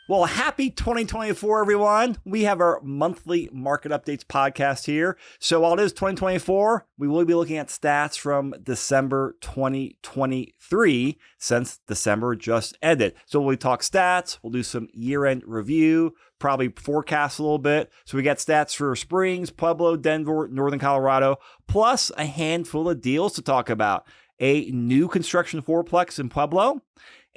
Well, happy 2024, everyone. We have our monthly market updates podcast here. So while it is 2024, we will be looking at stats from December 2023 since December just ended. So we'll talk stats. We'll do some year-end review, probably forecast a little bit. So we got stats for Springs, Pueblo, Denver, Northern Colorado, plus a handful of deals to talk about. A new construction fourplex in Pueblo,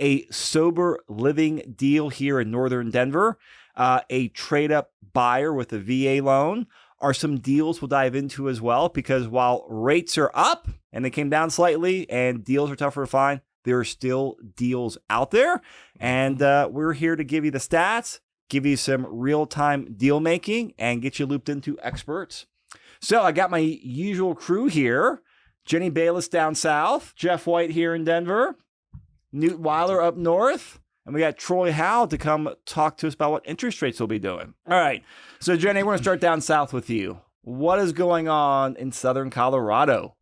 a sober living deal here in northern Denver, a trade-up buyer with a VA loan are some deals we'll dive into as well, because while rates are up and they came down slightly and deals are tougher to find, there are still deals out there. And we're here to give you the stats, give you some real-time deal making, and get you looped into experts. So I got my usual crew here. Jenny Bayless down south, Jeff White here in Denver, Newt Weiler up north, and we got Troy Howell to come talk to us about what interest rates will be doing. All right. So, Jenny, we're going to start down south with you. What is going on in southern Colorado?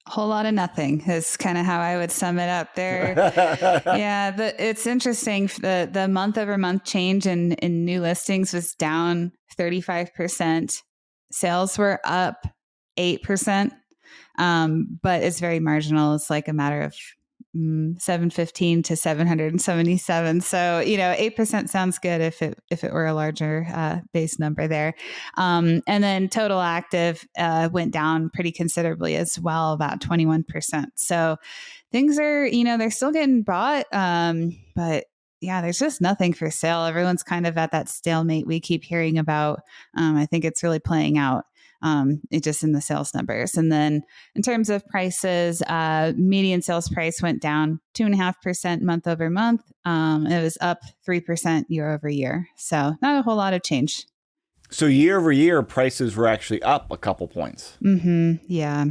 A whole lot of nothing is kind of how I would sum it up there. Yeah, it's interesting. The month over month change in new listings was down 35%. Sales were up 8%, but it's very marginal. It's like a matter of 715 to 777. So, 8% sounds good if it were a larger base number there. And then total active went down pretty considerably as well, about 21%. So things are, they're still getting bought. But yeah, there's just nothing for sale. Everyone's kind of at that stalemate we keep hearing about. I think it's really playing out. It just in the sales numbers. And then in terms of prices, median sales price went down 2.5% month over month. It was up 3% year over year. So not a whole lot of change. So year over year, prices were actually up a couple points. Yeah.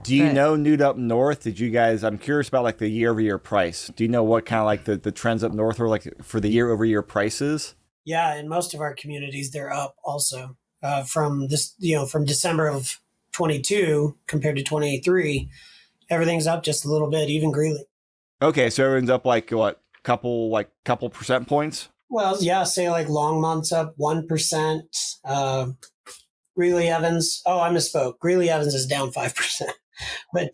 Do you know, Newt, up north, did you guys, I'm curious about like the year over year price. Do you know what kind of like the trends up north were like for the year over year prices? Yeah, in most of our communities, they're up also. From December of 22 compared to 23, everything's up just a little bit, even Greeley. Okay, so everyone's up like what, couple percent points? Well, yeah, say like Longmont's up 1%. Greeley Evans, I misspoke. Greeley Evans is down 5%, but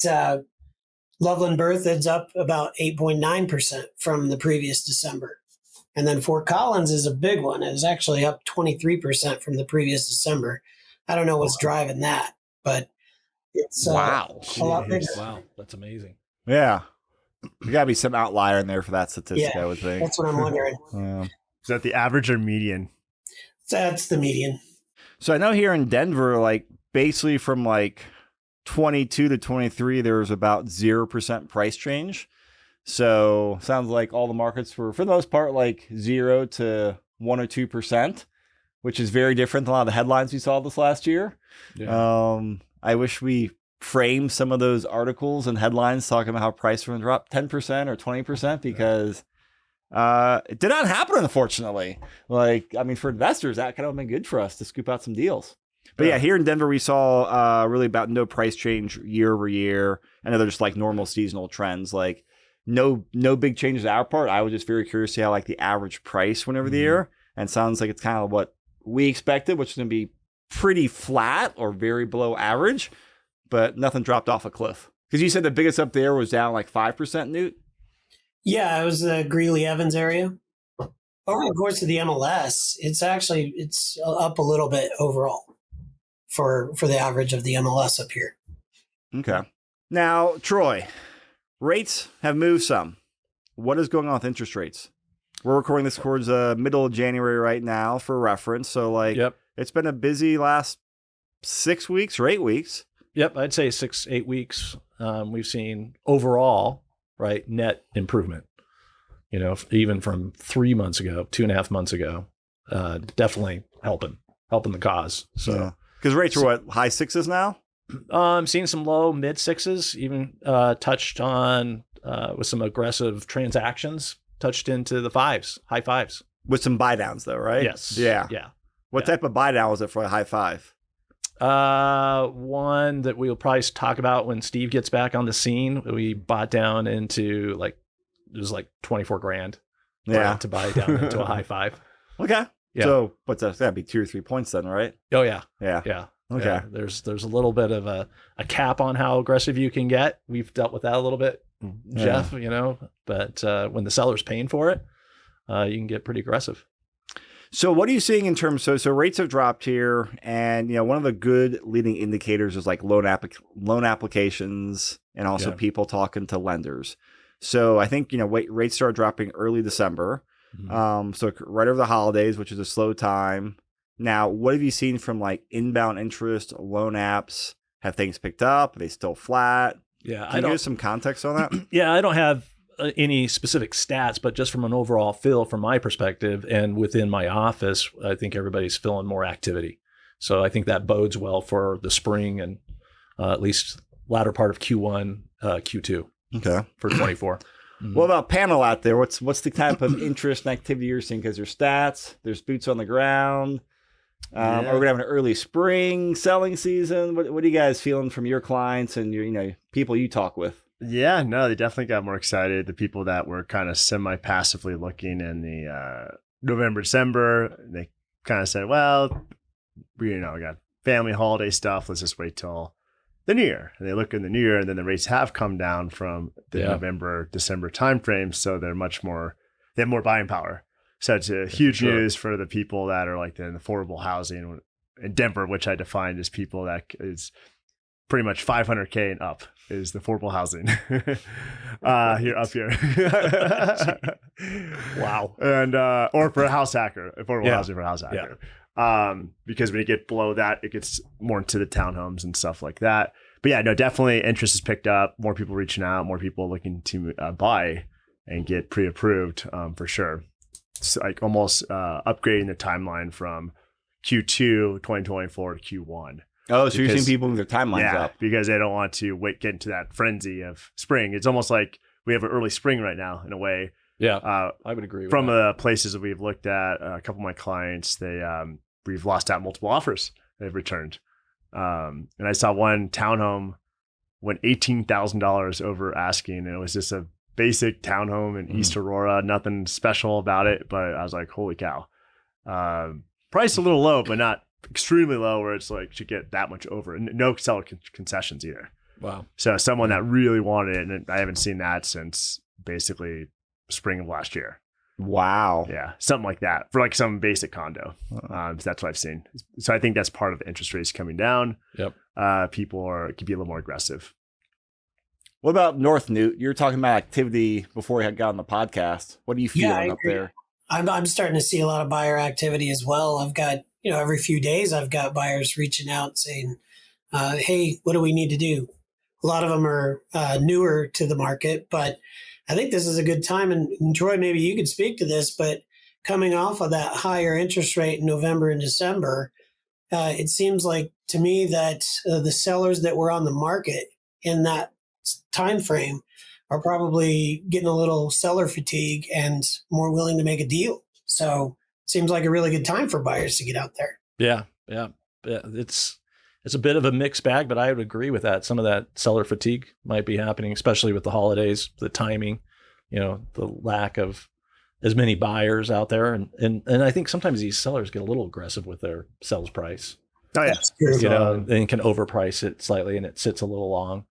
Loveland Berthoud's up about 8.9% from the previous December. And then Fort Collins is a big one. It's actually up 23% from the previous December. I don't know what's driving that, but it's wow. A lot bigger. Wow, that's amazing. Yeah. There got to be some outlier in there for that statistic, Yeah, I would think. That's what I'm wondering. Is that the average or median? That's the median. So I know here in Denver, like basically from like 22 to 23, there was about 0% price change. So sounds like all the markets were, for the most part, like 0 to 1 or 2%, which is very different than a lot of the headlines we saw this last year. Yeah. I wish we framed some of those articles and headlines talking about how prices were dropped 10% or 20% because it did not happen, unfortunately. Like, I mean, for investors, that kind of been good for us to scoop out some deals. But yeah, here in Denver, we saw really about no price change year over year. I know they're just like normal seasonal trends, like no big changes on our part. I was just very curious to see how like the average price went over the year. And it sounds like it's kind of what we expected, which is going to be pretty flat or very below average, but nothing dropped off a cliff. Because you said the biggest up there was down like 5%, Newt? Yeah, it was the Greeley Evans area. Over the course of the MLS, it's up a little bit overall for the average of the MLS up here. Okay. Now, Troy, rates have moved some. What is going on with interest rates? We're recording this towards middle of January right now for reference. So like, It's been a busy last 6 weeks or 8 weeks. Yep. I'd say 6-8 weeks. We've seen overall, right, net improvement, even from 3 months ago, 2.5 months ago, definitely helping the cause. So, because rates are what, high sixes now? I'm seeing some low mid sixes, even touched on with some aggressive transactions, touched into the high fives. With some buy downs though, right? Yes. Yeah. What type of buy down was it for a high five? One that we'll probably talk about when Steve gets back on the scene. We bought down into it was like 24 grand, Yeah. right, to buy down into a high 5. Okay. Yeah. So what's that? That'd be 2 or 3 points then, right? Oh yeah. Yeah. Yeah. Okay. Yeah. There's a little bit of a cap on how aggressive you can get. We've dealt with that a little bit, Jeff, but when the seller's paying for it, you can get pretty aggressive. So what are you seeing in terms so rates have dropped here, and one of the good leading indicators is like loan applications and also people talking to lenders. So I think rates started dropping early December. Mm-hmm. So right over the holidays, which is a slow time. Now, what have you seen from like inbound interest, loan apps? Have things picked up? Are they still flat? Yeah, Can you give us some context on that? Yeah, I don't have any specific stats, but just from an overall feel from my perspective and within my office, I think everybody's feeling more activity. So I think that bodes well for the spring and at least latter part of Q1, Q2 for 24. Mm-hmm. What about panel out there? What's the type of interest and activity you're seeing? Because there's stats, there's boots on the ground. Are we gonna have an early spring selling season? What are you guys feeling from your clients and your people you talk with? Yeah, no, they definitely got more excited. The people that were kind of semi-passively looking in the November, December, they kind of said, well, we got family holiday stuff. Let's just wait till the new year. And they look in the new year, and then the rates have come down from the November, December timeframe. So they have more buying power. So it's a huge news for the people that are like in affordable housing in Denver, which I defined as people that is pretty much 500K and up is the affordable housing here. Wow. And or for a house hacker, affordable housing for a house hacker. Because when you get below that, it gets more into the townhomes and stuff like that. But yeah, no, definitely interest has picked up. More people reaching out, more people looking to buy and get pre-approved for sure. It's like almost upgrading the timeline from Q2 2024 to Q1. Oh, so you're seeing people move their timelines up. Because they don't want to get into that frenzy of spring. It's almost like we have an early spring right now in a way. Yeah, I would agree with from that. the places that we've looked at, a couple of my clients, we've lost out multiple offers they've returned. And I saw one townhome went $18,000 over asking, and it was just a basic townhome in East Aurora, nothing special about it, but I was like, holy cow. Price a little low, but not extremely low where it's like should get that much over, and no seller concessions either. Wow. So someone that really wanted it, and I haven't seen that since basically spring of last year. Wow. Yeah, something like that for like some basic condo. So that's what I've seen. So I think that's part of interest rates coming down. Yep. People could be a little more aggressive. What about North Newt? You were talking about activity before we had got on the podcast. What are you feeling up there? I'm starting to see a lot of buyer activity as well. I've got, every few days I've got buyers reaching out saying, hey, what do we need to do? A lot of them are newer to the market, but I think this is a good time. And Troy, maybe you could speak to this, but coming off of that higher interest rate in November and December, it seems like to me that the sellers that were on the market in that time frame are probably getting a little seller fatigue and more willing to make a deal. So it seems like a really good time for buyers to get out there. Yeah. It's a bit of a mixed bag, but I would agree with that. Some of that seller fatigue might be happening, especially with the holidays, the timing, the lack of as many buyers out there. And I think sometimes these sellers get a little aggressive with their sales price. Oh yeah. And can overprice it slightly and it sits a little long.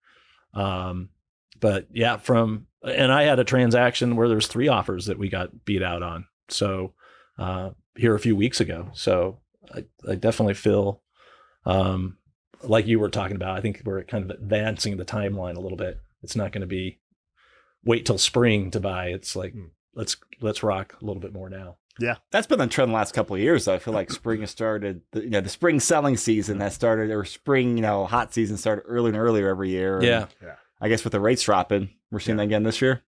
But yeah, and I had a transaction where there's 3 offers that we got beat out on. So, here a few weeks ago. So I definitely feel, like you were talking about, I think we're kind of advancing the timeline a little bit. It's not going to be wait till spring to buy. It's like, let's rock a little bit more now. Yeah. That's been the trend the last couple of years. I feel like spring has started, the spring selling season has started, or spring, hot season started earlier and earlier every year. Yeah. I guess with the rates dropping, we're seeing that again this year.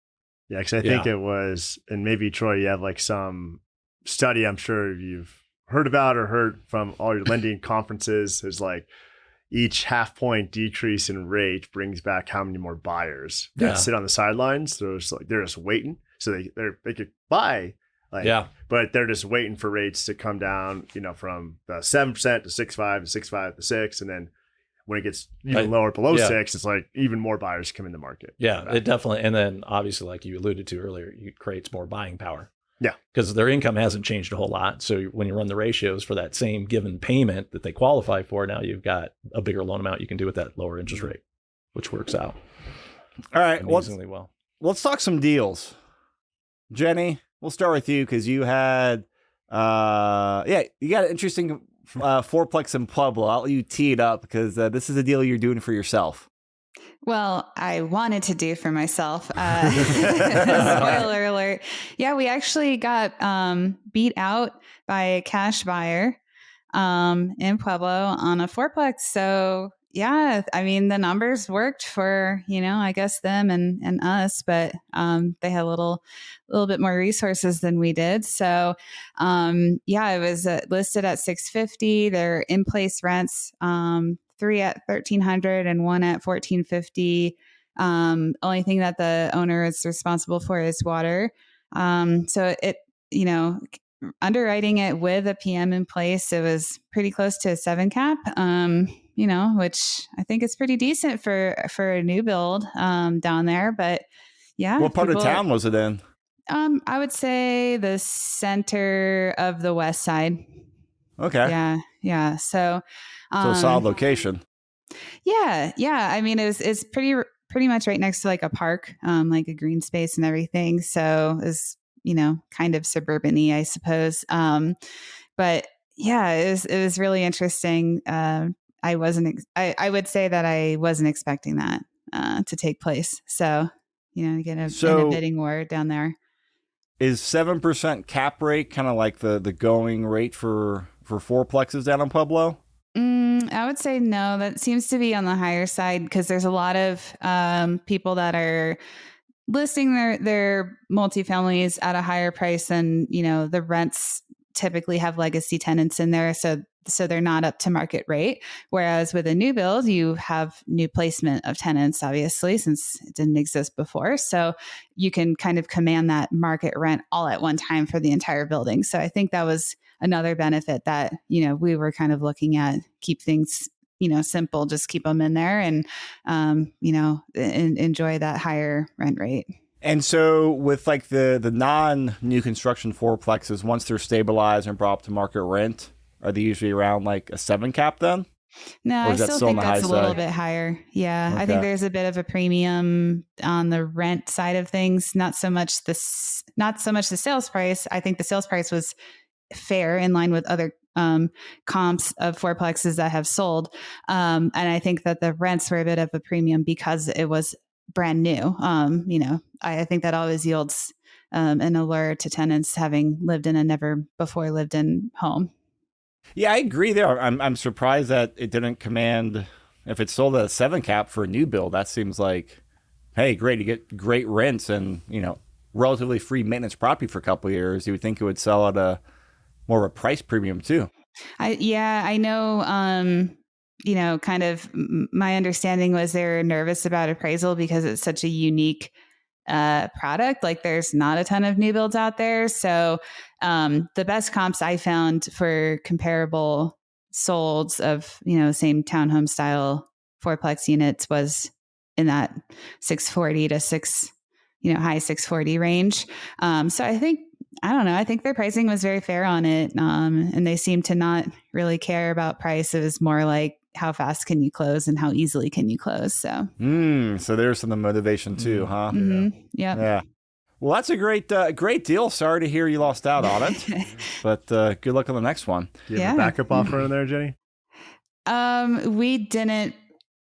Yeah. Cause I think it was, and maybe Troy, you have like some study I'm sure you've heard about or heard from all your lending conferences. Is like each half point decrease in rate brings back how many more buyers that sit on the sidelines. They're just waiting. So they could buy. But they're just waiting for rates to come down, from the 7% to 6.5 to 6.5 to 6. And then when it gets even lower below 6, it's like even more buyers come in the market. Yeah, it definitely. And then obviously, like you alluded to earlier, it creates more buying power. Yeah. Because their income hasn't changed a whole lot. So when you run the ratios for that same given payment that they qualify for, now you've got a bigger loan amount you can do with that lower interest rate, which works out All right. amazingly well. Let's talk some deals. Jenny, we'll start with you because you had, you got an interesting fourplex in Pueblo. I'll let you tee it up because this is a deal you're doing for yourself. Well, I wanted to do for myself. Spoiler alert. Yeah, we actually got beat out by a cash buyer in Pueblo on a fourplex. So yeah, I mean, the numbers worked for, I guess them and us, but they had a little bit more resources than we did. So it was listed at $650. Their in-place rents, 3 at $1,300 and 1 at $1,450. Only thing that the owner is responsible for is water. So it, underwriting it with a PM in place, it was pretty close to a 7 cap, which I think is pretty decent for a new build down there. But yeah. What part of town was it in? I would say the center of the west side. Okay. Yeah. So a solid location. Yeah. I mean, it's pretty much right next to like a park, like a green space and everything. So it's, kind of suburban-y, I suppose. But yeah, it was really interesting. I would say that I wasn't expecting that to take place. So, to get in a bidding war down there. Is 7% cap rate kind of like the going rate for fourplexes down in Pueblo? I would say no. That seems to be on the higher side because there's a lot of people that are listing their multifamilies at a higher price than, the rents typically have legacy tenants in there. So they're not up to market rate. Whereas with a new build, you have new placement of tenants, obviously, since it didn't exist before. So you can kind of command that market rent all at one time for the entire building. So I think that was another benefit that, we were kind of looking at, keep things, simple, just keep them in there and, enjoy that higher rent rate. And so with like the non-new construction fourplexes, once they're stabilized and brought up to market rent, are they usually around like a 7 cap then? No, I still think that's a little bit higher. Yeah. Okay. I think there's a bit of a premium on the rent side of things. Not so much the sales price. I think the sales price was fair in line with other comps of fourplexes that have sold. And I think that the rents were a bit of a premium because it was brand new. I think that always yields an allure to tenants having lived in a never before lived in home. Yeah, I agree there. I'm surprised that it didn't command, if it's sold at a 7 cap for a new build, that seems like, hey, great, you get great rents and, relatively free maintenance property for a couple of years. You would think it would sell at a more of a price premium too. I know, kind of my understanding was they're nervous about appraisal because it's such a unique product. Like there's not a ton of new builds out there. So the best comps I found for comparable solds of, same townhome style fourplex units was in that 640 to high 640 range. So I think their pricing was very fair on it. And they seem to not really care about price. It was more like how fast can you close and how easily can you close. So there's some motivation too, huh? Mm-hmm. Yeah. Well, that's a great deal. Sorry to hear you lost out on it, but good luck on the next one. Do you have a backup offer in there, Jenny? We didn't,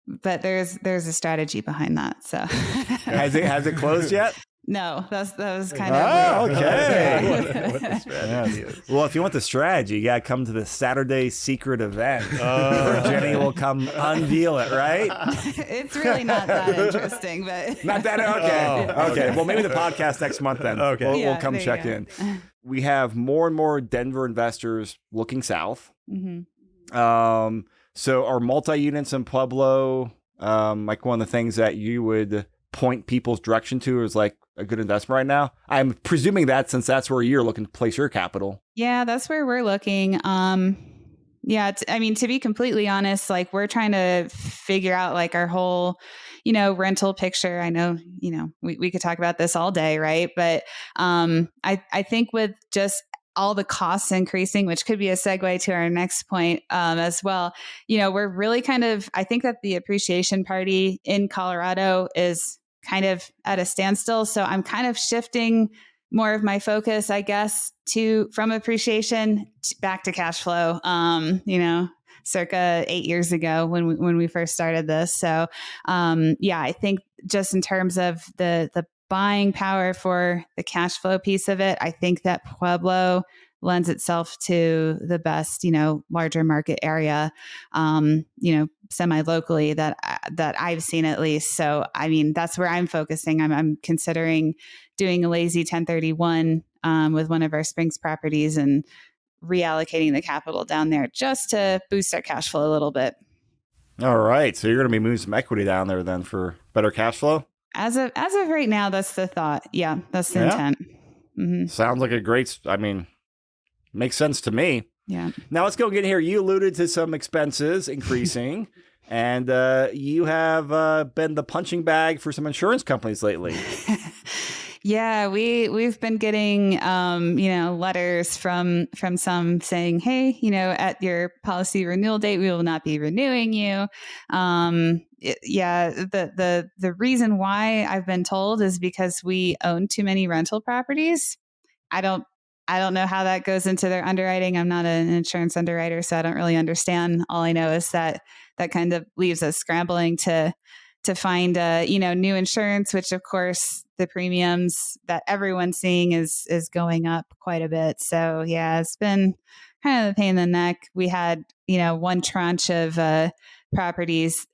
but there's a strategy behind that. So has it closed yet? No, that was kind of weird. Okay. Yeah. What the strategy is. Well, if you want the strategy, you got to come to the Saturday secret event where Jenny will come unveil it, right? It's really not that interesting, but not that okay. Okay. Well, maybe the podcast next month then. Okay. We'll come check in. We have more and more Denver investors looking south. Mm-hmm. So are multi-units in Pueblo like one of the things that you would point people's direction to is like a good investment right now? I'm presuming that since that's where you're looking to place your capital. Yeah, that's where we're looking. Yeah. I mean, to be completely honest, like we're trying to figure out like our whole, rental picture. I know, we could talk about this all day. Right. But I think with just all the costs increasing, which could be a segue to our next point as well. We're really I think that the appreciation party in Colorado is kind of at a standstill. So I'm kind of shifting more of my focus, I guess, from appreciation back to cash flow. Circa 8 years ago when we first started this. So, I think just in terms of the buying power for the cash flow piece of it, I think that Pueblo lends itself to the best, larger market area, semi-locally that I've seen at least. So, I mean, that's where I'm focusing. I'm considering doing a lazy 1031 with one of our Springs properties and reallocating the capital down there just to boost our cash flow a little bit. All right. So you're going to be moving some equity down there then for better cash flow? As of right now, that's the thought. Yeah, that's the intent. Mm-hmm. Sounds like makes sense to me. Yeah. Now let's go get here. You alluded to some expenses increasing, and you have been the punching bag for some insurance companies lately. Yeah, we've been getting letters from some saying, hey, at your policy renewal date, we will not be renewing you. The reason why I've been told is because we own too many rental properties. I don't know how that goes into their underwriting. I'm not an insurance underwriter, so I don't really understand. All I know is that kind of leaves us scrambling to find new insurance, which of course the premiums that everyone's seeing is going up quite a bit. So yeah, it's been kind of a pain in the neck. We had one tranche of properties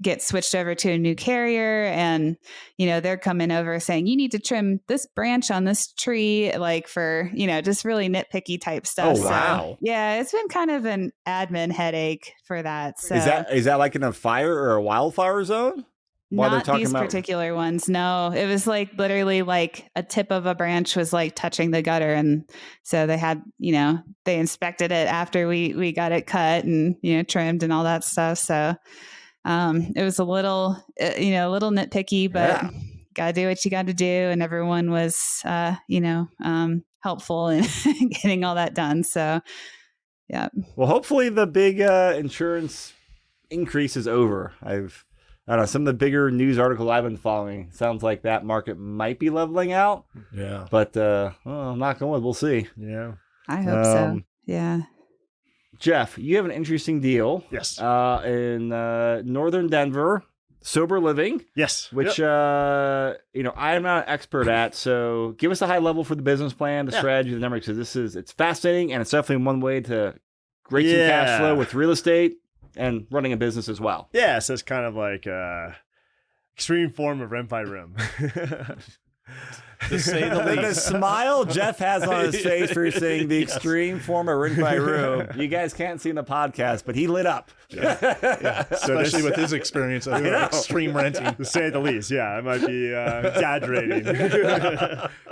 get switched over to a new carrier, and they're coming over saying you need to trim this branch on this tree, like for just really nitpicky type stuff. Oh wow! So, yeah, it's been kind of an admin headache for that. So is that like in a fire or a wildfire zone? Not these particular ones. No, it was like literally like a tip of a branch was like touching the gutter, and so they had they inspected it after we got it cut and trimmed and all that stuff. So. It was a little nitpicky, but gotta do what you got to do. And everyone was, helpful in getting all that done. So, yeah. Well, hopefully the big insurance increase is over. I don't know, some of the bigger news articles I've been following sounds like that market might be leveling out. Yeah. But I'm not going. We'll see. Yeah. I hope so. Yeah. Jeff, you have an interesting deal. Yes. In northern Denver, sober living. Yes. Which, I am not an expert at. So give us a high level for the business plan, the strategy, the numbers, because it's fascinating, and it's definitely one way to create some cash flow with real estate and running a business as well. Yeah. So it's kind of like extreme form of rent by room. To say the least. The smile Jeff has on his face for saying the extreme form of rent by room. You guys can't see in the podcast, but he lit up. Yeah. Especially with his experience of extreme renting. To say the least. Yeah, I might be exaggerating.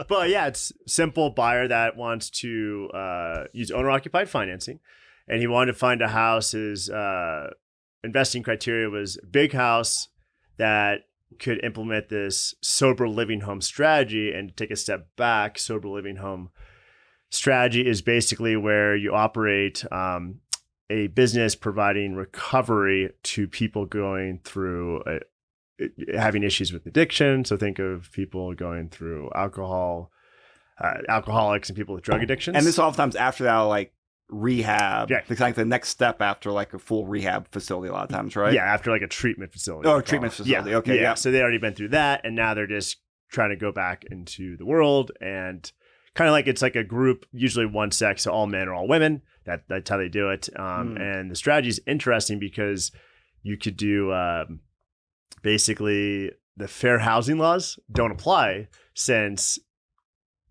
But yeah, it's simple buyer that wants to use owner-occupied financing. And he wanted to find a house. His investing criteria was big house that could implement this sober living home strategy. And to take a step back, sober living home strategy is basically where you operate a business providing recovery to people going through having issues with addiction. So think of people going through alcoholics and people with drug addictions. And this oftentimes after that, like rehab. Yeah. It's like the next step after like a full rehab facility a lot of times, right? Yeah, after like a treatment facility. Oh, treatment facility. Yeah. Okay. Yeah. So they already been through that, and now they're just trying to go back into the world, and kind of like it's like a group, usually one sex, so all men or all women. That's how they do it. And the strategy is interesting because you could do basically the fair housing laws don't apply since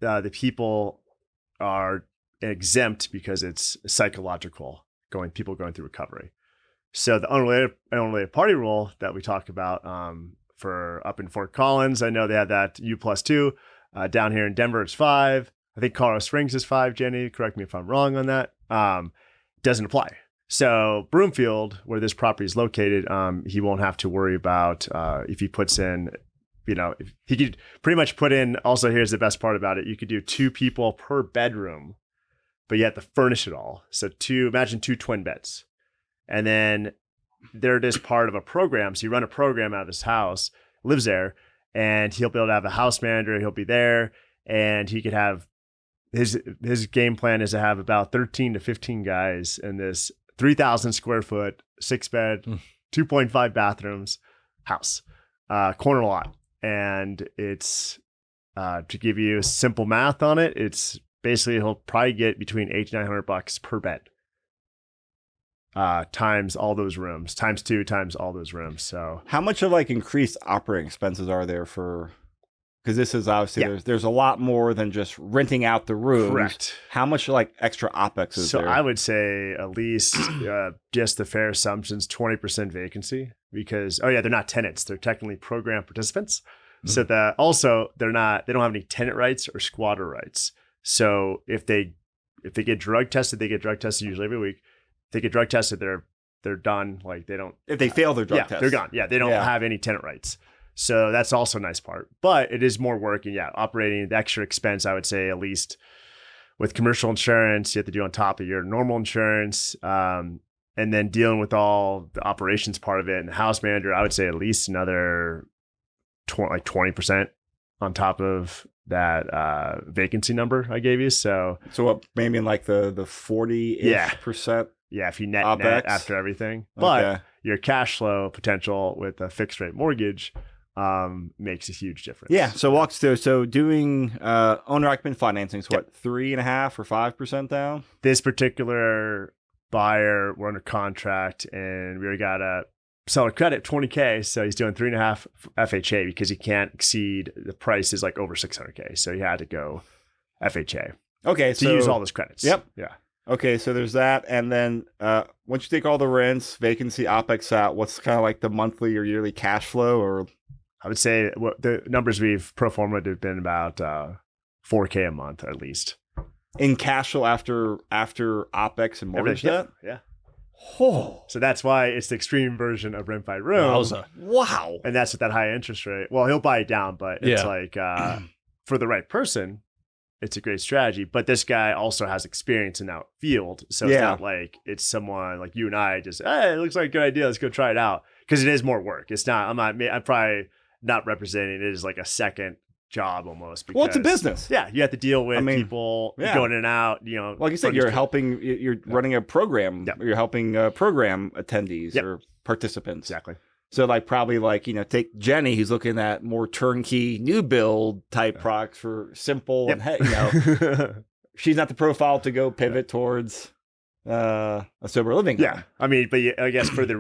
the people are exempt because it's psychological people going through recovery. So the unrelated party rule that we talk about for up in Fort Collins, I know they have that U+2. Down here in Denver, it's 5. I think Colorado Springs is 5, Jenny. Correct me if I'm wrong on that. doesn't apply. So Broomfield, where this property is located, he won't have to worry about if he puts in, if he could pretty much put in, also here's the best part about it, you could do 2 people per bedroom, but you have to furnish it all. So imagine 2 twin beds. And then they're just part of a program. So you run a program out of his house, lives there, and he'll be able to have a house manager. He'll be there, and he could have his game plan is to have about 13 to 15 guys in this 3,000 square foot, 6-bed, 2.5 bathrooms house, corner lot. And it's, to give you simple math on it, it's basically he'll probably get between $800 to $900 per bed. Times all those rooms, times 2 times all those rooms. So how much of like increased operating expenses are there for, because this is obviously there's a lot more than just renting out the rooms. Correct. How much like extra OpEx is there? So I would say at least just the fair assumptions, 20% vacancy, because they're not tenants, they're technically program participants. So they don't have any tenant rights or squatter rights. So if they get drug tested, they get drug tested usually every week. If they get drug tested, they're done. Like they don't. If they fail their drug test, they're gone. Yeah, they don't have any tenant rights. So that's also a nice part. But it is more work, and operating the extra expense. I would say at least with commercial insurance, you have to do on top of your normal insurance, and then dealing with all the operations part of it. And the house manager, I would say at least another 20% on top of that vacancy number I gave you. So what, maybe in like the 40-ish%? Yeah, if you net after everything. But your cash flow potential with a fixed rate mortgage makes a huge difference. Yeah. So walk us through. So doing owner occupant financing is what, 3.5% or 5% down? This particular buyer, we're under contract, and we already got a seller credit $20K. So he's doing 3.5 FHA because he can't exceed the price is like over $600K. So he had to go FHA. Okay. To use all those credits. Yep. Yeah. Okay, so there's that, and then once you take all the rents, vacancy, OpEx out, what's kind of like the monthly or yearly cash flow? Or I would say the numbers we've pro forma have been about $4K a month at least in cash flow after OpEx and mortgage debt. Yeah. Oh, so that's why it's the extreme version of rent by room. Wow. And that's at that high interest rate. Well, he'll buy it down, but it's like for the right person, it's a great strategy. But this guy also has experience in that field. So it's not like it's someone like you and I just, hey, it looks like a good idea. Let's go try it out. Because it is more work. It's not, I'm probably not representing it as like a second job almost. Because, it's a business. Yeah. You have to deal with people going in and out, Like you said, you're running a program. Yep. You're helping program attendees or participants. Exactly. So take Jenny, who's looking at more turnkey new build type products for simple and she's not the profile to go pivot towards a sober living. Yeah. I mean, but I guess for the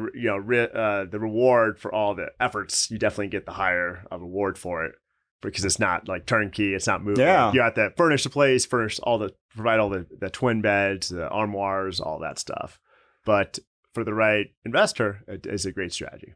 the reward for all the efforts, you definitely get the higher reward for it because it's not like turnkey. It's not moving. Yeah. You have to furnish the place, provide all the twin beds, the armoires, all that stuff. But for the right investor, it is a great strategy.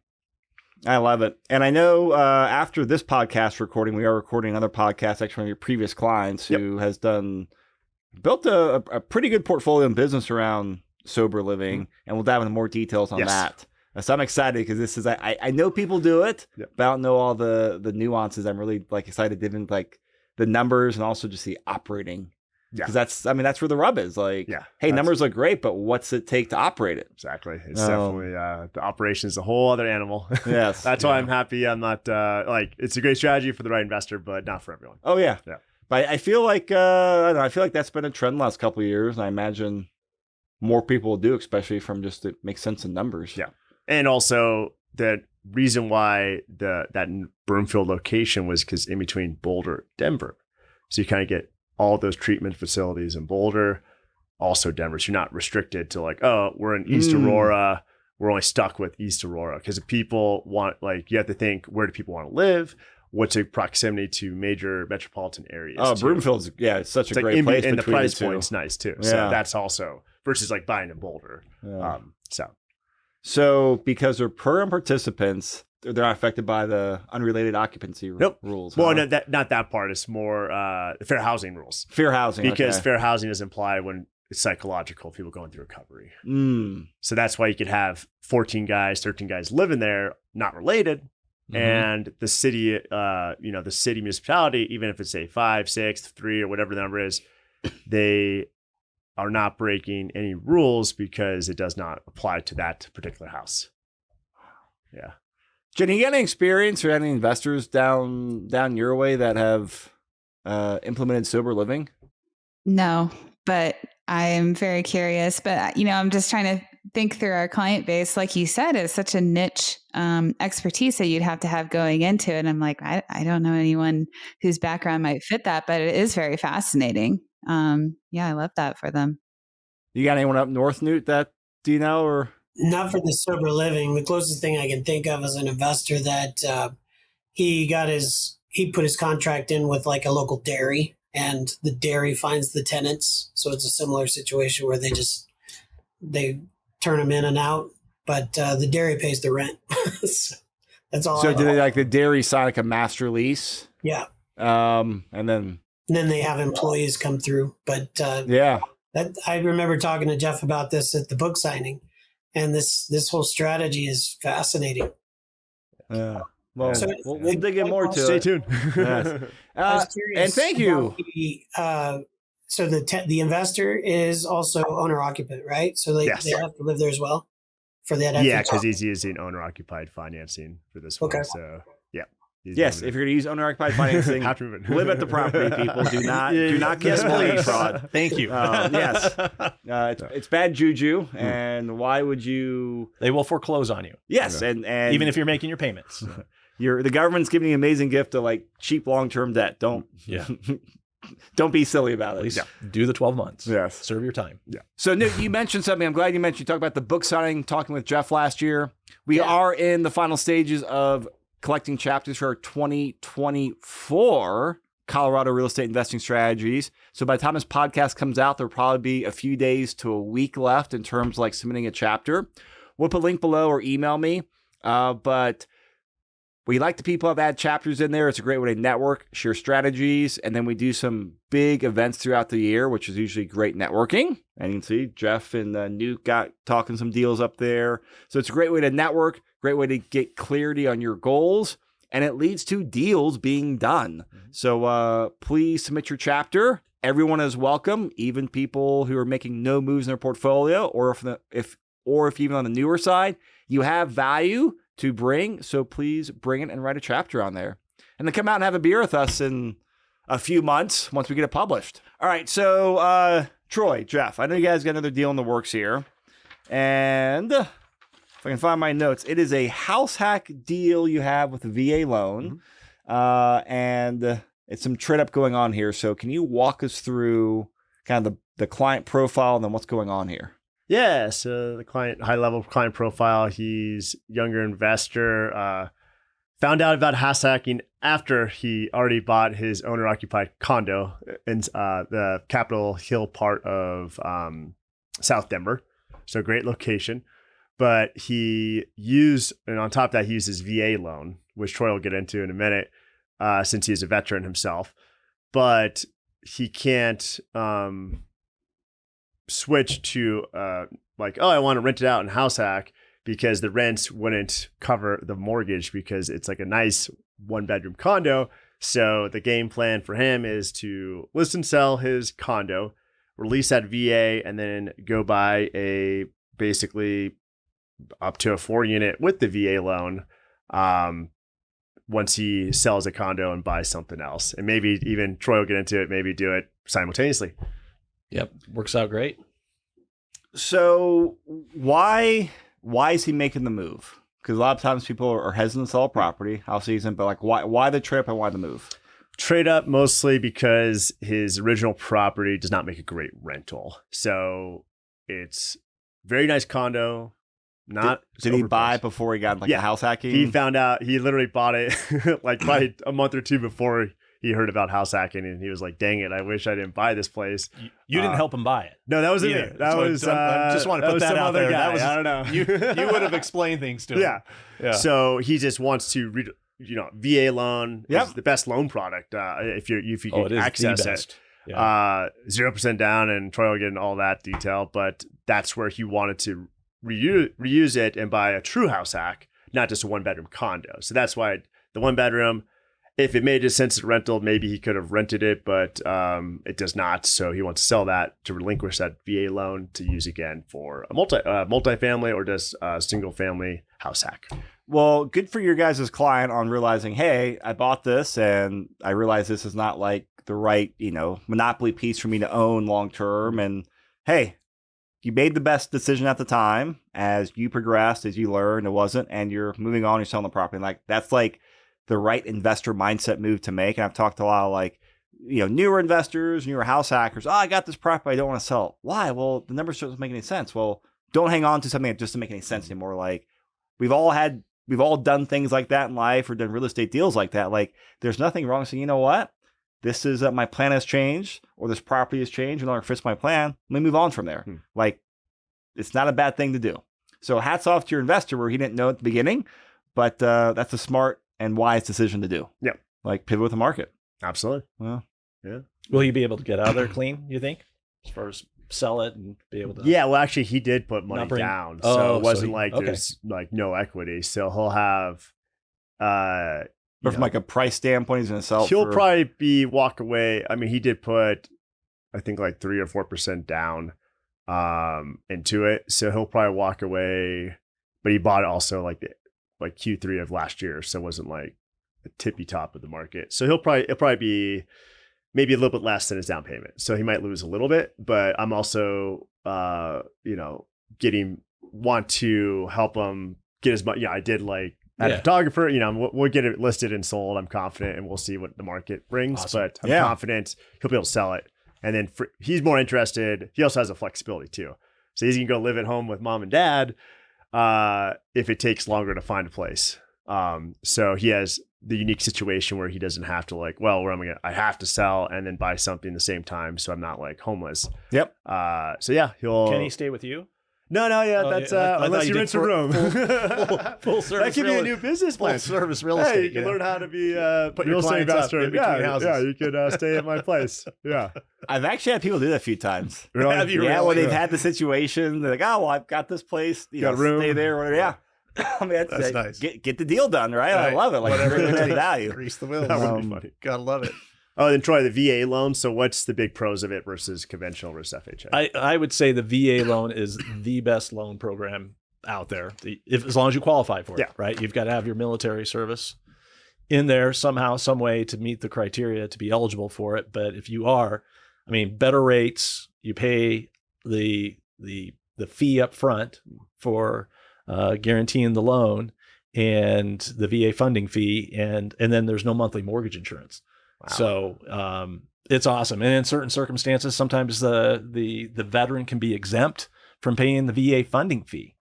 I love it. And I know after this podcast recording, we are recording another podcast, actually, one of your previous clients who has built a pretty good portfolio in business around sober living. And we'll dive into more details on that. So I'm excited because this is, I know people do it, but I don't know all the nuances. I'm really excited to dive into the numbers and also just the operating. Because that's where the rub is. Hey, numbers look great, but what's it take to operate it? Exactly. It's definitely the operation is a whole other animal. Yes. That's why I'm happy. I'm not it's a great strategy for the right investor, but not for everyone. Oh yeah. But I feel like I feel like that's been a trend the last couple of years, and I imagine more people will do, especially from just it makes sense in numbers. Yeah, and also the reason why that Broomfield location was because in between Boulder, Denver, so you kind of get all those treatment facilities in Boulder, also Denver. So you're not restricted to we're in East Aurora. We're only stuck with East Aurora because people want, you have to think, where do people want to live? What's a proximity to major metropolitan areas? Oh, Broomfield's, it's such a great place. And the price point's nice too. Yeah. So that's also, versus buying in Boulder. Yeah. So because they're program participants, they're not affected by the unrelated occupancy rules. Well, no, not that part. It's more fair housing rules. Fair housing. Because fair housing doesn't apply when it's psychological, people going through recovery. Mm. So that's why you could have 14 guys, 13 guys living there, not related. And the city, the city municipality, even if it's a 5, 6, 3, or whatever the number is, they are not breaking any rules because it does not apply to that particular house. Yeah. Jenny, you got any experience or any investors down your way that have implemented sober living? No, but I am very curious. But, I'm just trying to think through our client base. Like you said, it's such a niche expertise that you'd have to have going into it. And I'm like, I don't know anyone whose background might fit that, but it is very fascinating. I love that for them. You got anyone up north, Newt, that do you know? Or Not for the sober living. The closest thing I can think of is an investor that he put his contract in with like a local dairy, and the dairy finds the tenants. So it's a similar situation where they turn them in and out, but the dairy pays the rent. So that's all. So do they like the dairy sign like a master lease? Yeah. And then they have employees come through. But that I remember talking to Jeff about this at the book signing, and this whole strategy is fascinating. Well, So we'll dig in more to Stay it. tuned. Yes. I was curious And thank you. about so the investor is also owner occupant, right? So they have to live there as well for that. Yeah, because he's using owner occupied financing for this one. Okay. So yeah. Yes, if you're going to use owner occupied financing, Have to move it. live at the property, people. Do not kiss please fraud. Thank you. Yes, it's bad juju, and why would you? They will foreclose on you. Yes, and Even if you're making your payments. the government's giving you an amazing gift of like cheap long-term debt. Don't don't be silly about it. At least do the 12 months. Yes. Serve your time. Yeah. So Nick, you mentioned something. I'm glad you mentioned. You talked about the book signing, talking with Jeff last year. We are in the final stages of collecting chapters for our 2024 Colorado real estate investing strategies. So by the time this podcast comes out, there'll probably be a few days to a week left in terms of like submitting a chapter. We'll put a link below or email me. But we like the people who have had chapters in there. It's a great way to network, share strategies, and then we do some big events throughout the year, which is usually great networking. And you can see Jeff and Newt got talking some deals up there. So it's a great way to network, great way to get clarity on your goals, and it leads to deals being done. So please submit your chapter. Everyone is welcome, even people who are making no moves in their portfolio, or if even on the newer side, you have value to bring, so please bring it and write a chapter on there. And then come out and have a beer with us in a few months once we get it published. All right, so Troy, Jeff, I know you guys got another deal in the works here. And if I can find my notes, it is a house hack deal you have with a VA loan. And it's some trade up going on here. So can you walk us through kind of the client profile and then what's going on here? Yeah, so the high level client profile, he's younger investor, found out about house hacking after he already bought his owner occupied condo in the Capitol Hill part of South Denver. So great location. But he used, and on top of that, he used his VA loan, which Troy will get into in a minute, since he's a veteran himself. But he can't switch to I want to rent it out in house hack because the rents wouldn't cover the mortgage because it's like a nice 1-bedroom condo. So the game plan for him is to list and sell his condo, release that VA, and then go buy a basically up to a 4-unit with the VA loan once he sells a condo and buys something else. And maybe even Troy will get into it, maybe do it simultaneously. Yep. Works out great. So why is he making the move? Because a lot of times people are hesitant to sell a property, house season, but like why the trip and why the move? Trade up mostly because his original property does not make a great rental. So it's very nice condo. Did he buy before he got a house hacking? He found out, he literally bought it like probably a month or two before he heard about house hacking, and he was like, dang it, I wish I didn't buy this place. You didn't help him buy it. No, that was either. me. That was I just want to put that out there. That was, I don't know. You would have explained things to him. Yeah. So he just wants to VA loan is the best loan product if you can access it. Yeah. 0% down, and Troy will get into all that detail, but that's where he wanted to reuse it and buy a true house hack, not just a 1-bedroom condo. So that's why the 1-bedroom, if it made sense as rental, maybe he could have rented it, but it does not. So he wants to sell that to relinquish that VA loan to use again for a multifamily or just a single family house hack. Well, good for your guys' client on realizing, hey, I bought this and I realize this is not like the right, monopoly piece for me to own long term. And hey, you made the best decision at the time. As you progressed, as you learned, it wasn't, and you're moving on, you're selling the property. Like that's like the right investor mindset move to make. And I've talked to a lot of newer investors, newer house hackers. Oh, I got this property, I don't want to sell it. Why? Well, the numbers don't make any sense. Well, don't hang on to something that just doesn't make any sense anymore. Like we've all done things like that in life or done real estate deals like that. Like there's nothing wrong saying, you know what? This is my plan has changed, or this property has changed, no longer fits my plan. Let me move on from there. Like it's not a bad thing to do. So hats off to your investor where he didn't know at the beginning, but that's a smart and wise decision to do. Yep. Like pivot with the market. Absolutely. Well, yeah. Will you be able to get out of there clean, you think? As far as sell it and be able to? Yeah, well, actually, he did put money down. So it wasn't there's like no equity. So he'll have... But from like a price standpoint, he's going to sell. He'll probably walk away. I mean, he did put, I think, like 3 or 4% down into it. So he'll probably walk away. But he bought it also like Q3 of last year, so it wasn't like the tippy top of the market. So it'll probably be maybe a little bit less than his down payment. So he might lose a little bit. But I'm also, want to help him get as much. Yeah, I did like. A photographer, we'll get it listed and sold. I'm confident, and we'll see what the market brings. Awesome. But I'm confident he'll be able to sell it. And then he's more interested. He also has a flexibility too, so he's gonna go live at home with mom and dad if it takes longer to find a place. So he has the unique situation where he doesn't have to I have to sell and then buy something at the same time, so I'm not like homeless. Yep. So yeah, Can he stay with you? No, that's unless you rent a room. Full service. That could be a new business plan. Full service real estate. Hey, you can learn how to be put real your estate clients investor. up in between houses. Yeah, you could stay at my place. Yeah. I've actually had people do that a few times. Really? Have you Yeah, really? when they've had the situation, they're like, oh, well, I've got this place. Got a room. Stay there. Whatever. Yeah. I mean, that's nice. Get the deal done, right? I love it. Like, bring value. Grease the wheels. That would be funny. Gotta love it. Oh, then Troy, the VA loan. So what's the big pros of it versus conventional versus FHA? I would say the VA loan is the best loan program out there, as long as you qualify for it, right? You've got to have your military service in there somehow, some way to meet the criteria to be eligible for it. But if you are, better rates, you pay the fee up front for guaranteeing the loan and the VA funding fee, and then there's no monthly mortgage insurance. Wow. So it's awesome. And in certain circumstances, sometimes the veteran can be exempt from paying the VA funding fee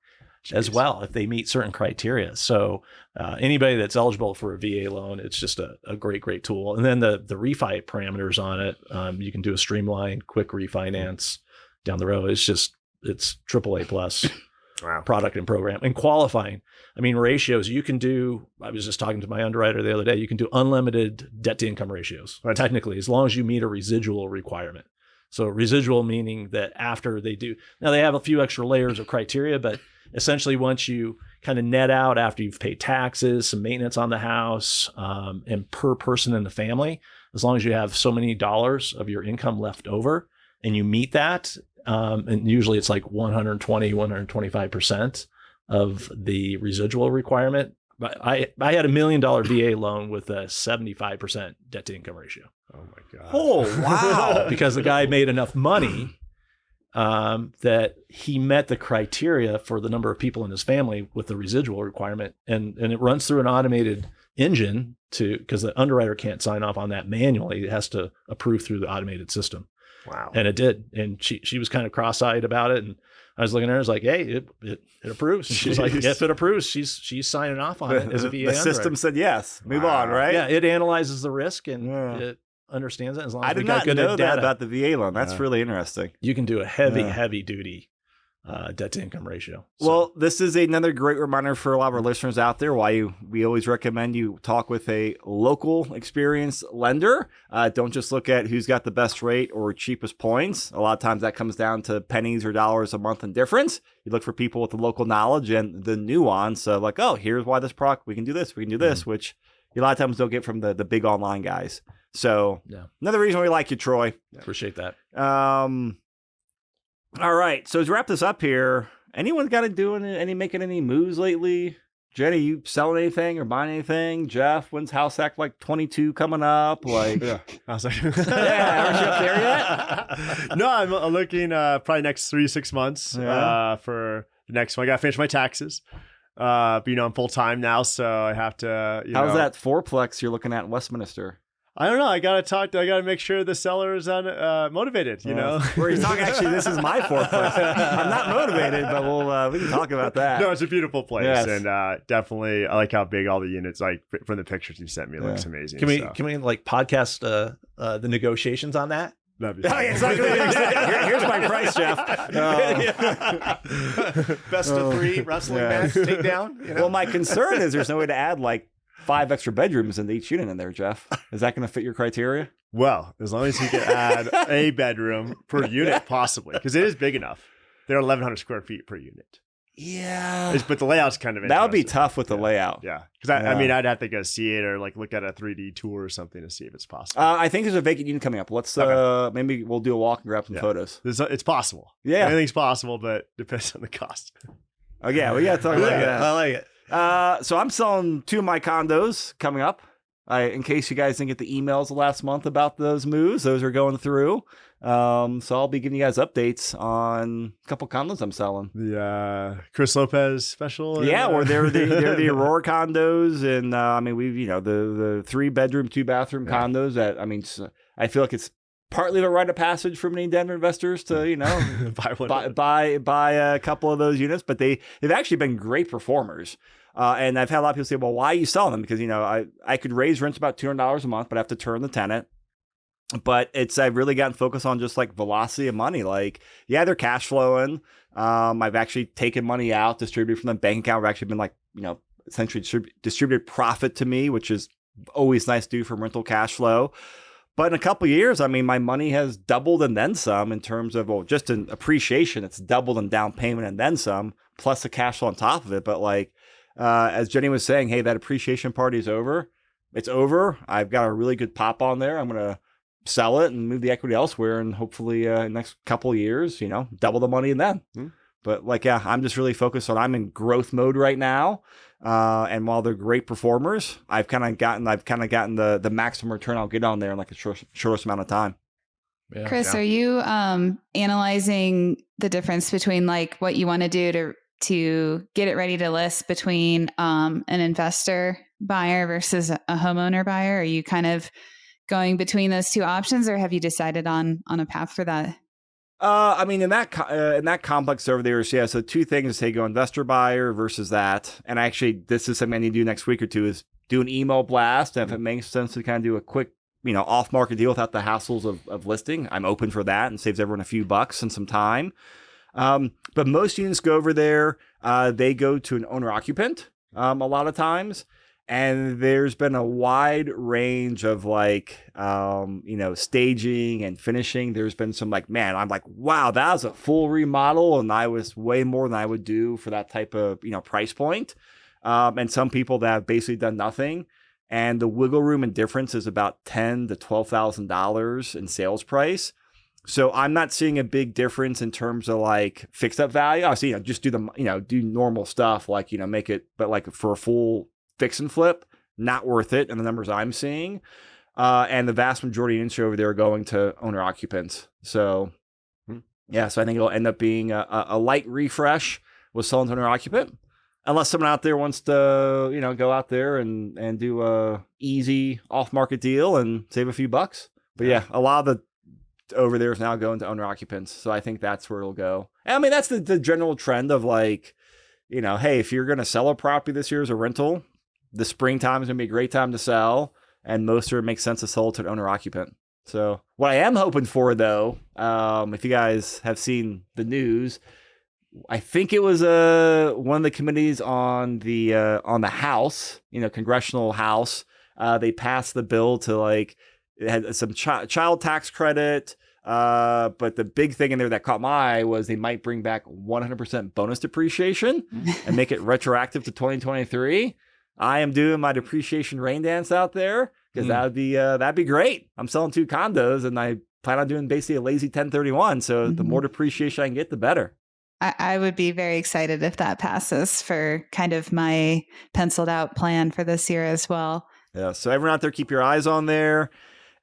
as well if they meet certain criteria. So anybody that's eligible for a VA loan, it's just a great tool. And then the refi parameters on it, you can do a streamlined, quick refinance down the road. It's AAA plus. Wow. Product and program and qualifying. Ratios you can do. I was just talking to my underwriter the other day. You can do unlimited debt to income ratios, technically, as long as you meet a residual requirement. So residual meaning that after they do, now they have a few extra layers of criteria, but essentially once you kind of net out after you've paid taxes, some maintenance on the house, and per person in the family, as long as you have so many dollars of your income left over and you meet that, and usually it's like 120, 125% of the residual requirement. I had $1 million VA loan with a 75% debt to income ratio. Oh my God. Oh, wow. Because the guy made enough money that he met the criteria for the number of people in his family with the residual requirement. And it runs through an automated engine because the underwriter can't sign off on that manually. It has to approve through the automated system. Wow. And it did. And she was kind of cross-eyed about it. And I was looking at her, I was like, hey, it approves. And she was like, if it approves, she's signing off on it as a VA The system said yes. Move on, right? Yeah, it analyzes the risk and it understands it as long as I did not know that about the VA loan. That's really interesting. You can do a heavy duty debt to income ratio. Well, this is another great reminder for a lot of our listeners out there why we always recommend you talk with a local experienced lender. Don't just look at who's got the best rate or cheapest points. A lot of times that comes down to pennies or dollars a month in difference. You look for people with the local knowledge and the nuance of like, oh, here's why this product, we can do this, which you a lot of times don't get from the big online guys. So another reason we like you, Troy. Appreciate that. All right. So to wrap this up here, anyone got to do making any moves lately? Jenny, you selling anything or buying anything? Jeff, when's House Act like 22 coming up? Like, Yeah, I was like, aren't you up there yet? No, I'm looking probably next 3-6 months for the next one. I got to finish my taxes. But I'm full time now, so I have to. How's that fourplex you're looking at in Westminster? I don't know. I got to make sure the seller is motivated, Where he's talking, actually, this is my fourplex. I'm not motivated, but we can talk about that. No, it's a beautiful place. Yes. And definitely, I like how big all the units, like from the pictures you sent me, it looks amazing. Can we like podcast the negotiations on that? That'd be Oh, yeah, exactly. Here's my price, Jeff. Best of 3 wrestling match takedown. Well, my concern is there's no way to add like 5 extra bedrooms into each unit in there, Jeff. Is that going to fit your criteria? Well, as long as you can add a bedroom per unit, possibly, because it is big enough. They're 1,100 square feet per unit. Yeah. But the layout's kind of That would be interesting. tough with the layout. Yeah. Because I'd have to go see it or like look at a 3D tour or something to see if it's possible. I think there's a vacant unit coming up. Let's maybe we'll do a walk and grab some photos. It's possible. Yeah. Anything's possible, but depends on the cost. Oh yeah, we got to talk about that. I like it. So I'm selling 2 of my condos coming up. In case you guys didn't get the emails last month about those moves, those are going through. So I'll be giving you guys updates on a couple condos I'm selling. The Chris Lopez special. Yeah, or they're the Aurora condos, and we've the 3-bedroom, 2-bathroom condos that I feel like it's partly the rite of passage for many Denver investors to buy a couple of those units, but they've actually been great performers. And I've had a lot of people say, well, why are you selling them? Because, I could raise rents about $200 a month, but I have to turn the tenant. But I've really gotten focused on just like velocity of money. Like, yeah, they're cash flowing. I've actually taken money out, distributed from the bank account. We've actually been like, essentially distributed profit to me, which is always nice to do from rental cash flow. But in a couple of years, my money has doubled and then some in terms of, just in appreciation. It's doubled in down payment and then some, plus the cash flow on top of it. But like, as Jenny was saying, hey, that appreciation party is over. It's over. I've got a really good pop on there. I'm going to sell it and move the equity elsewhere. And hopefully next couple of years, double the money and then. But like, yeah, I'm just really focused on, I'm in growth mode right now. And while they're great performers, I've kind of gotten the maximum return I'll get on there in like a shortest amount of time. Yeah. Chris, are you analyzing the difference between like what you want to do to get it ready to list between an investor buyer versus a homeowner buyer? Are you kind of going between those 2 options, or have you decided on a path for that? In that complex over there, so 2 things, say go investor buyer versus that. And actually, this is something I need to do next week or 2 is do an email blast. And if it makes sense to kind of do a quick, off-market deal without the hassles of listing, I'm open for that and saves everyone a few bucks and some time. But most units go over there. They go to an owner-occupant a lot of times. And there's been a wide range of like, staging and finishing. There's been some like, man, I'm like, wow, that was a full remodel. And I was way more than I would do for that type of, price point. And some people that have basically done nothing. And the wiggle room and difference is about $10,000 to $12,000 in sales price. So I'm not seeing a big difference in terms of like fixed up value. Obviously, just do do normal stuff like, make it, but like for a full fix and flip, not worth it. And the numbers I'm seeing, and the vast majority of units over there are going to owner occupants. So yeah, so I think it'll end up being a light refresh with selling to owner occupant, unless someone out there wants to, go out there and do a easy off market deal and save a few bucks. But yeah, a lot of the over there is now going to owner occupants. So I think that's where it'll go. And that's the general trend of like, hey, if you're going to sell a property this year as a rental, the springtime is going to be a great time to sell. And most of it makes sense to sell to an owner occupant. So what I am hoping for though, if you guys have seen the news, I think it was one of the committees on the House, congressional House. They passed the bill to like it had some child tax credit. But the big thing in there that caught my eye was they might bring back 100% bonus depreciation and make it retroactive to 2023. I am doing my depreciation rain dance out there because that'd be great. I'm selling 2 condos and I plan on doing basically a lazy 1031. So the more depreciation I can get, the better. I would be very excited if that passes for kind of my penciled out plan for this year as well. Yeah. So everyone out there, keep your eyes on there.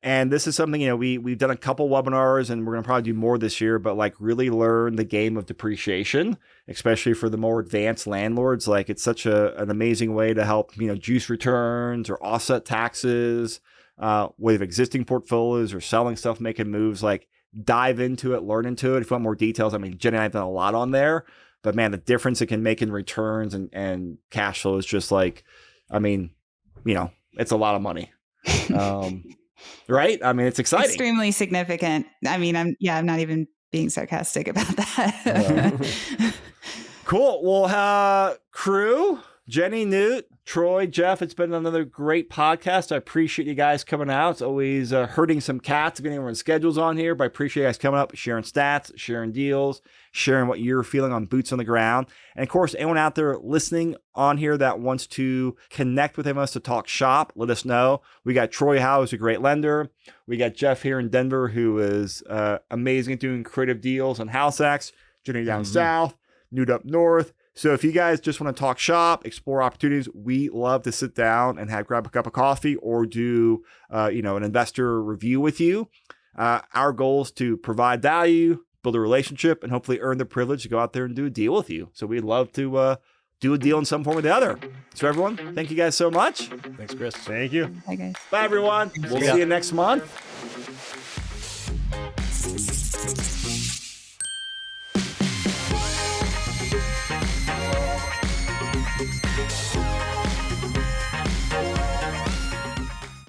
And this is something, we've done a couple webinars and we're going to probably do more this year, but like really learn the game of depreciation, especially for the more advanced landlords. Like it's such an amazing way to help, juice returns or offset taxes with existing portfolios or selling stuff, making moves. Like dive into it, learn into it. If you want more details, I mean, Jenny and I have done a lot on there, but man, the difference it can make in returns and cash flow is just like, I mean, it's a lot of money. Right? I mean, it's exciting. Extremely significant. I mean, I'm not even being sarcastic about that. Cool. Well, crew, Jenny, Newt, Troy, Jeff, it's been another great podcast. I appreciate you guys coming out. It's always hurting some cats getting everyone's schedules on here, but I appreciate you guys coming up, sharing stats, sharing deals, sharing what you're feeling on boots on the ground. And of course, anyone out there listening on here that wants to connect with us to talk shop, let us know. We got Troy Howell, who's a great lender. We got Jeff here in Denver, who is amazing at doing creative deals on house hacks. Jenny down south, Newt up north. So if you guys just want to talk shop, explore opportunities, we love to sit down and grab a cup of coffee or do, an investor review with you. Our goal is to provide value, build a relationship, and hopefully earn the privilege to go out there and do a deal with you. So we'd love to do a deal in some form or the other. So everyone, thank you guys so much. Thanks, Chris. Thank you. Bye, guys. Bye, everyone. We'll see you next month.